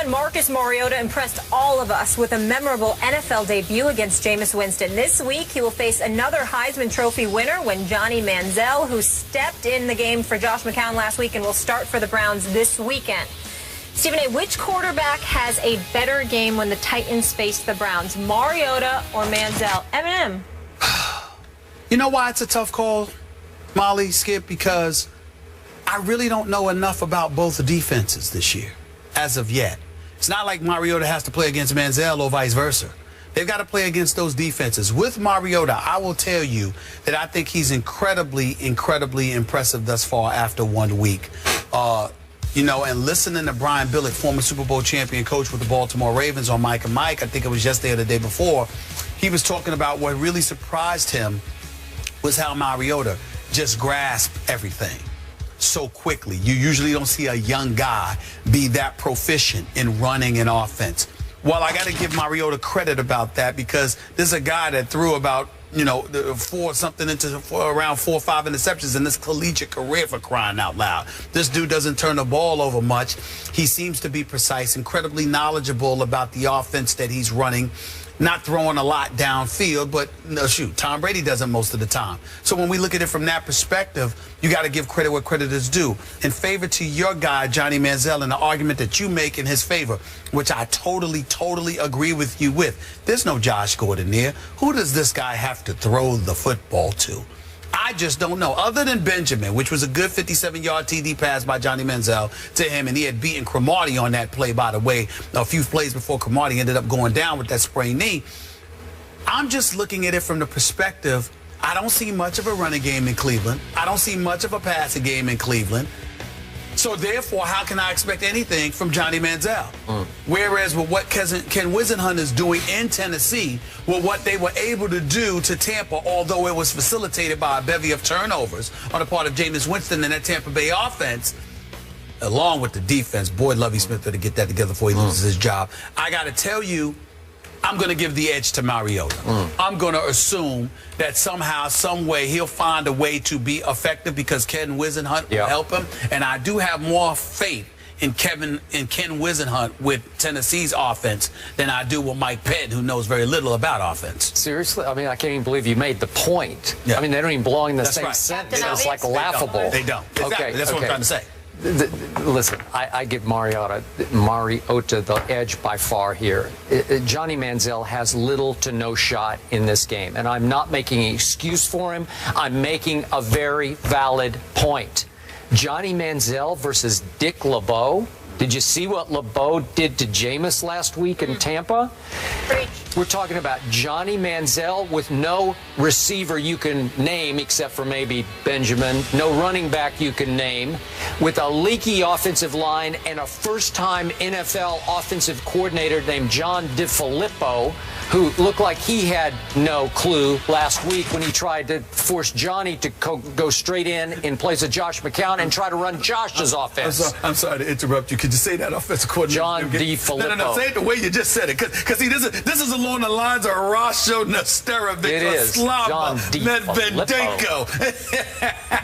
man Marcus Mariota impressed all of us with a memorable NFL debut against Jameis Winston. This week, he will face another Heisman Trophy winner when Johnny Manziel, who stepped in the game for Josh McCown last week and will start for the Browns this weekend. Stephen A., which quarterback has a better game when the Titans face the Browns, Mariota or Manziel? Eminem. You know why it's a tough call, Molly, Skip? Because I really don't know enough about both defenses this year, as of yet. It's not like Mariota has to play against Manziel or vice versa. They've got to play against those defenses. With Mariota, I will tell you that I think he's incredibly impressive thus far after 1 week. You know, and listening to Brian Billick, former Super Bowl champion coach with the Baltimore Ravens on Mike and Mike, I think it was yesterday or the day before, he was talking about what really surprised him was how Mariota just grasped everything so quickly. You usually don't see a young guy be that proficient in running an offense. Well, I got to give Mariota credit about that because this is a guy that threw about, you know, around 4 or 5 interceptions in this collegiate career, for crying out loud. This dude doesn't turn the ball over much. He seems to be precise, incredibly knowledgeable about the offense that he's running. Not throwing a lot downfield, but no, shoot, Tom Brady doesn't most of the time. So when we look at it from that perspective, you got to give credit where credit is due. In favor to your guy, Johnny Manziel, and the argument that you make in his favor, which I totally agree with you with. There's no Josh Gordon there. Who does this guy have to throw the football to? I just don't know. Other than Benjamin, which was a good 57-yard TD pass by Johnny Manziel to him, and he had beaten Cromartie on that play, by the way, a few plays before Cromartie ended up going down with that sprained knee. I'm just looking at it from the perspective, I don't see much of a running game in Cleveland. I don't see much of a passing game in Cleveland. So, therefore, how can I expect anything from Johnny Manziel? Whereas with what Ken Wisenhunt is doing in Tennessee, with what they were able to do to Tampa, although it was facilitated by a bevy of turnovers on the part of Jameis Winston and that Tampa Bay offense, along with the defense, boy, Lovie Smith better get that together before he loses his job. I got to tell you, I'm going to give the edge to Mariota. I'm going to assume that somehow, some way, he'll find a way to be effective because Ken Wisenhunt will help him. And I do have more faith in Ken Wisenhunt with Tennessee's offense than I do with Mike Pettin, who knows very little about offense. Seriously? I mean, I can't even believe you made the point. I mean, they don't even belong in the same sentence. It's like laughable. They don't. Exactly. Okay. That's what I'm trying to say. Listen, I give Mariota the edge by far here. Johnny Manziel has little to no shot in this game, and I'm not making an excuse for him. I'm making a very valid point. Johnny Manziel versus Dick LeBeau. Did you see what LeBeau did to Jameis last week in Tampa? We're talking about Johnny Manziel with no receiver you can name except for maybe Benjamin, no running back you can name, with a leaky offensive line and a first-time NFL offensive coordinator named John DeFilippo, who looked like he had no clue last week when he tried to force Johnny to go straight in place of Josh McCown and try to run Josh's offense. I'm sorry to interrupt you. Could you say that offensive coordinator? John DeFilippo. No, say it the way you just said it. Because see, this is along the lines of Rasho Nesterovic, Slava Medvedenko.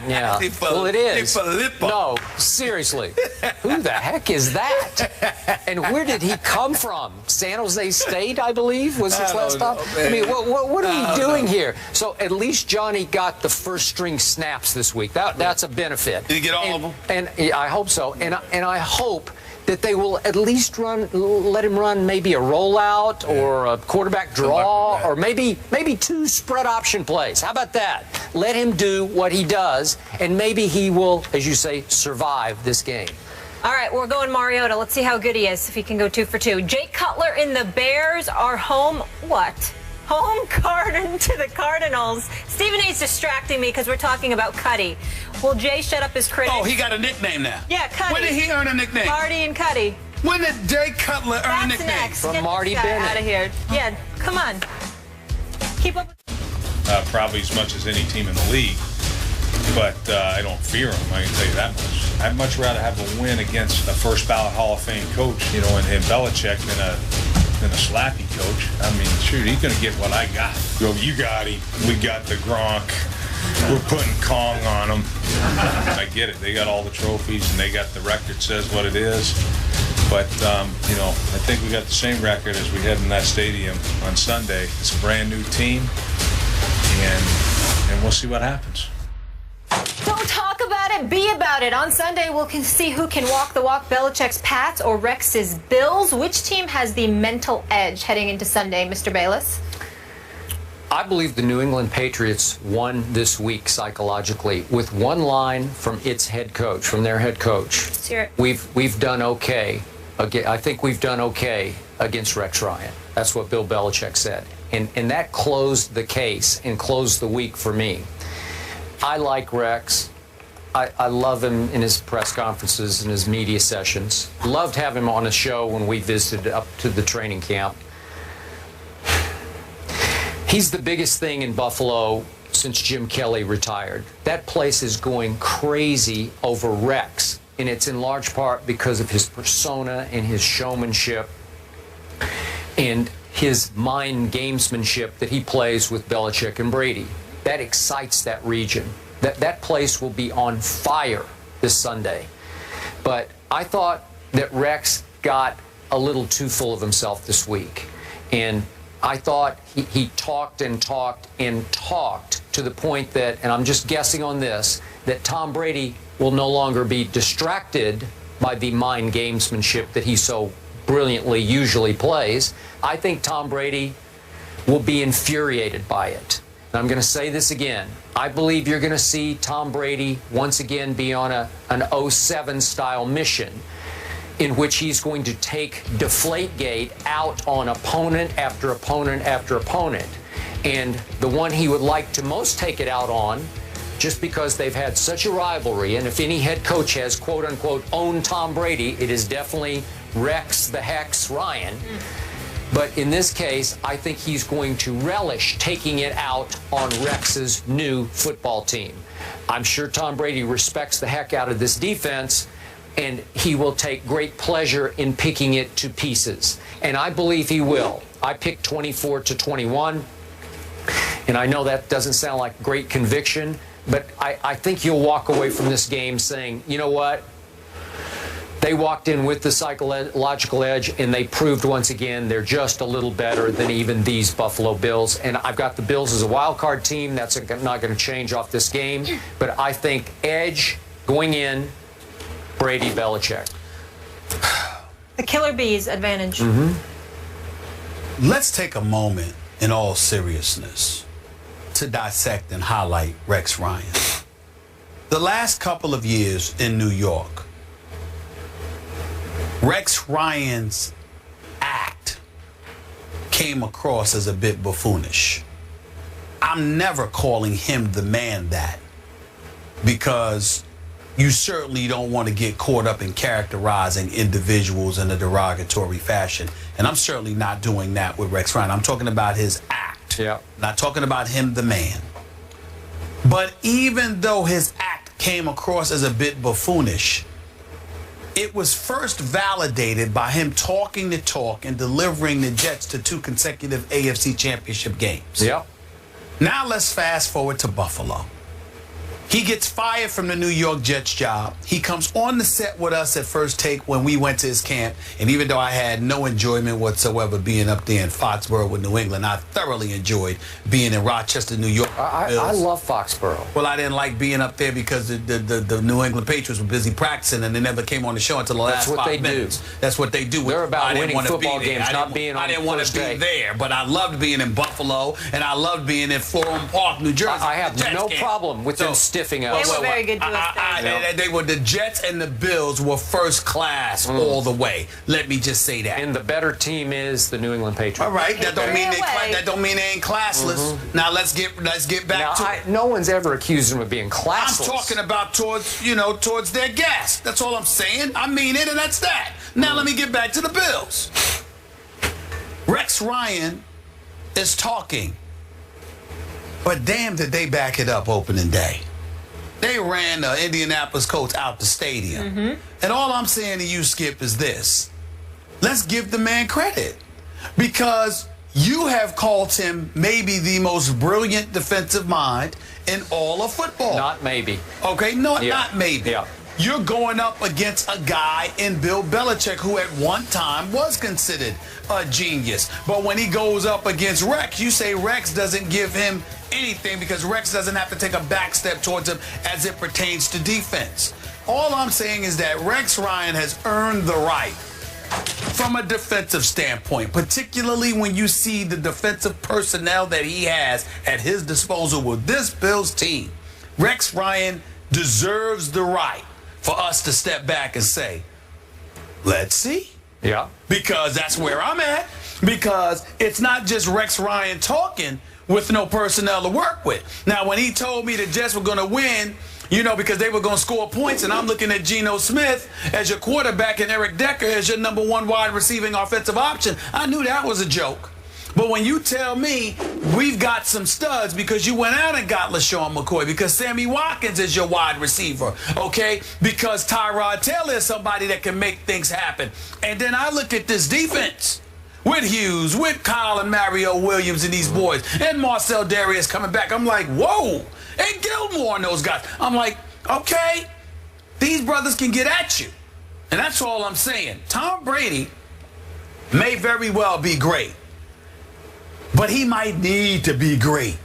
Yeah. Well, it is. No, seriously. Who the heck is that? And where did he come from? San Jose State, I believe, was his last stop? I mean, what are we doing here? So at least Johnny got the first string snaps this week. That's a benefit. Did he get all of them? And I hope so. And I hope that they will at least let him run maybe a rollout or a quarterback draw or maybe 2 spread option plays. How about that? Let him do what he does, and maybe he will, as you say, survive this game. All right, we're going Mariota. Let's see how good he is, if he can go 2 for 2. Jake Cutler in the Bears are home card to the Cardinals. Stephen A's distracting me because we're talking about Cuddy. Will Jay shut up his critics? Oh, he got a nickname now. Yeah, Cuddy. When did he earn a nickname? Marty and Cuddy. When did Jay Cutler earn a nickname? Next. From Get Marty this guy Bennett. out of here. Yeah, come on. Keep up. Probably as much as any team in the league, but I don't fear him. I can tell you that much. I'd much rather have a win against a first ballot Hall of Fame coach, you know, and Belichick than a slappy coach. I mean, shoot, he's going to get what I got. Go, you got him. We got the Gronk. We're putting Kong on them. I get it. They got all the trophies, and they got the record says what it is. But, you know, I think we got the same record as we had in that stadium on Sunday. It's a brand new team, and we'll see what happens. Don't talk about it, be about it. On Sunday, we'll see who can walk the walk, Belichick's Pats or Rex's Bills. Which team has the mental edge heading into Sunday, Mr. Bayless? I believe the New England Patriots won this week psychologically with one line from its head coach, from their head coach. Let's hear it. We've done okay. I think we've done okay against Rex Ryan. That's what Bill Belichick said. And that closed the case and closed the week for me. I like Rex. I love him in his press conferences and his media sessions. Loved having him on a show when we visited up to the training camp. He's the biggest thing in Buffalo since Jim Kelly retired. That place is going crazy over Rex, and it's in large part because of his persona and his showmanship and his mind gamesmanship that he plays with Belichick and Brady. That excites that region. That place will be on fire this Sunday. But I thought that Rex got a little too full of himself this week. And I thought he talked and talked and talked to the point that, and I'm just guessing on this, that Tom Brady will no longer be distracted by the mind gamesmanship that he so brilliantly usually plays. I think Tom Brady will be infuriated by it. And I'm going to say this again. I believe you're going to see Tom Brady once again be on an 07 style mission in which he's going to take Deflategate out on opponent after opponent after opponent. And the one he would like to most take it out on, just because they've had such a rivalry, and if any head coach has, quote-unquote, owned Tom Brady, it is definitely Rex the Hex Ryan. But in this case, I think he's going to relish taking it out on Rex's new football team. I'm sure Tom Brady respects the heck out of this defense, and he will take great pleasure in picking it to pieces. And I believe he will. I picked 24-21, and I know that doesn't sound like great conviction, but I think you'll walk away from this game saying, you know what? They walked in with the psychological edge, and they proved once again they're just a little better than even these Buffalo Bills. And I've got the Bills as a wild card team. That's not going to change off this game. But I think edge going in, Brady, Belichick. The Killer Bees advantage. Let's take a moment in all seriousness to dissect and highlight Rex Ryan. The last couple of years in New York, Rex Ryan's act came across as a bit buffoonish. I'm never calling him the man that, because you certainly don't want to get caught up in characterizing individuals in a derogatory fashion. And I'm certainly not doing that with Rex Ryan. I'm talking about his act. Yeah. Not talking about him, the man. But even though his act came across as a bit buffoonish, it was first validated by him talking the talk and delivering the Jets to 2 consecutive AFC Championship games. Yep. Now let's fast forward to Buffalo. He gets fired from the New York Jets job. He comes on the set with us at First Take when we went to his camp. And even though I had no enjoyment whatsoever being up there in Foxborough with New England, I thoroughly enjoyed being in Rochester, New York. I love Foxborough. Well, I didn't like being up there because the New England Patriots were busy practicing and they never came on the show until the last 5 minutes. That's what they do. They're about winning football games, not being on I didn't want to be there, but I loved being in Buffalo and I loved being in Florham Park, New Jersey. I have no problem with them stiffing us. They were very good to us. They were the Jets and the Bills were first class all the way. Let me just say that. And the better team is the New England Patriots. All right, that don't mean they ain't classless. Now let's get back to it. No one's ever accused them of being classless. I'm talking about towards their guests. That's all I'm saying. I mean it, and that's that. Now let me get back to the Bills. Rex Ryan is talking, but damn did they back it up opening day. They ran the Indianapolis Colts out the stadium. And all I'm saying to you, Skip, is this. Let's give the man credit. Because you have called him maybe the most brilliant defensive mind in all of football. Not maybe. Okay, not maybe. Yeah. you're going up against a guy in Bill Belichick who at one time was considered a genius. But when he goes up against Rex, you say Rex doesn't give him anything because Rex doesn't have to take a back step towards him as it pertains to defense. All I'm saying is that Rex Ryan has earned the right from a defensive standpoint, particularly when you see the defensive personnel that he has at his disposal with this Bills team. Rex Ryan deserves the right for us to step back and say, let's see. Yeah. Because that's where I'm at. Because it's not just Rex Ryan talking with no personnel to work with. Now, when he told me the Jets were going to win, you know, because they were going to score points, and I'm looking at Geno Smith as your quarterback and Eric Decker as your number one wide receiving offensive option, I knew that was a joke. But when you tell me we've got some studs because you went out and got LaShawn McCoy, because Sammy Watkins is your wide receiver, okay, because Tyrod Taylor is somebody that can make things happen. And then I look at this defense with Hughes, with Kyle and Mario Williams and these boys, and Marcel Darius coming back. I'm like, whoa, and Gilmore and those guys. I'm like, okay, these brothers can get at you. And that's all I'm saying. Tom Brady may very well be great, but he might need to be great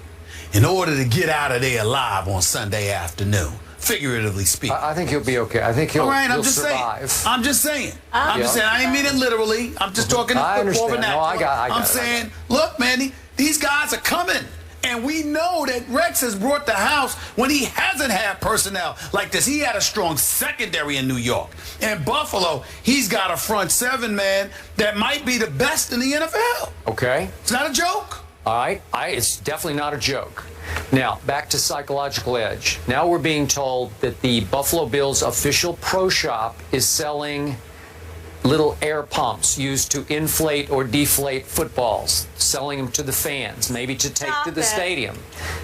in order to get out of there alive on Sunday afternoon, figuratively speaking. I think he'll be okay. I think he'll, all right, he'll survive. I'm just saying. I'm just saying. I didn't mean it literally. I'm just talking I football understand. vernacular. No, I got I'm saying, look, man, these guys are coming. And we know that Rex has brought the house when he hasn't had personnel like this. He had a strong secondary in New York. In Buffalo, he's got a front seven, man, that might be the best in the NFL. Okay. It's not a joke. All right. It's definitely not a joke. Now, back to psychological edge. Now we're being told that the Buffalo Bills official pro shop is selling little air pumps used to inflate or deflate footballs, selling them to the fans, maybe to take to the stadium.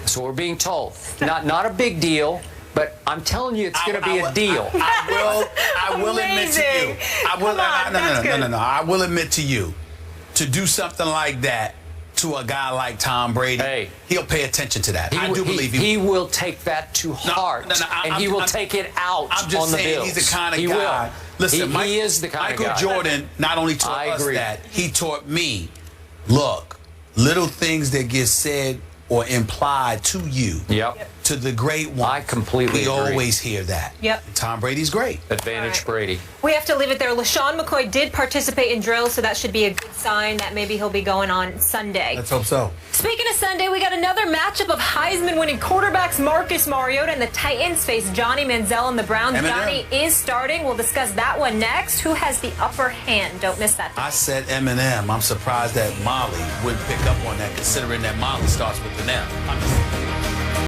So we're being told. Not a big deal, but I'm telling you it's going to be a deal. I will admit to you. I will admit to you, to do something like that to a guy like Tom Brady, he'll pay attention to that. I do believe he will take that to heart, and he will take it out I'm just on the saying, Bills. he's the kind of guy. Will. Listen, he is the kind of guy. Michael Jordan not only taught us that, he taught me, look, little things that get said or implied to you, to the great one. I completely agree. We always hear that. Yep. Tom Brady's great. Advantage Brady. We have to leave it there. LaShawn McCoy did participate in drills, so that should be a good sign that maybe he'll be going on Sunday. Let's hope so. Speaking of Sunday, we got another matchup of Heisman-winning quarterbacks Marcus Mariota and the Titans face Johnny Manziel and the Browns. Johnny is starting. We'll discuss that one next. Who has the upper hand? Don't miss that. I said Eminem. I'm surprised that Molly wouldn't pick up on that, considering that Molly starts with an M.